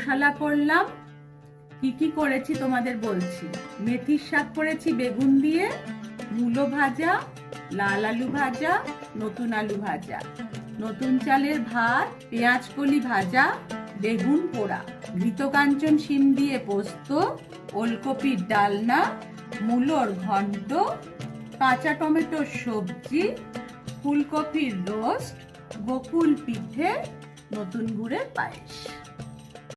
রসগোশালা করলাম। কি কি করেছি তোমাদের বলছি। মেথির শাক করেছি বেগুন দিয়ে, মূলো ভাজা, লাল আলু ভাজা, নতুন আলু ভাজা, নতুন চালের ভাত, পেঁয়াজ কলি ভাজা, বেগুন পোড়া, ঘৃতকাঞ্চন শিম দিয়ে পোস্ত, ওলকপির ডালনা, মূলোর ঘন্ট, কাঁচা টমেটোর সবজি, ফুলকপির রোস্ট, বকুল পিঠে, নতুন গুড়ের পায়েস।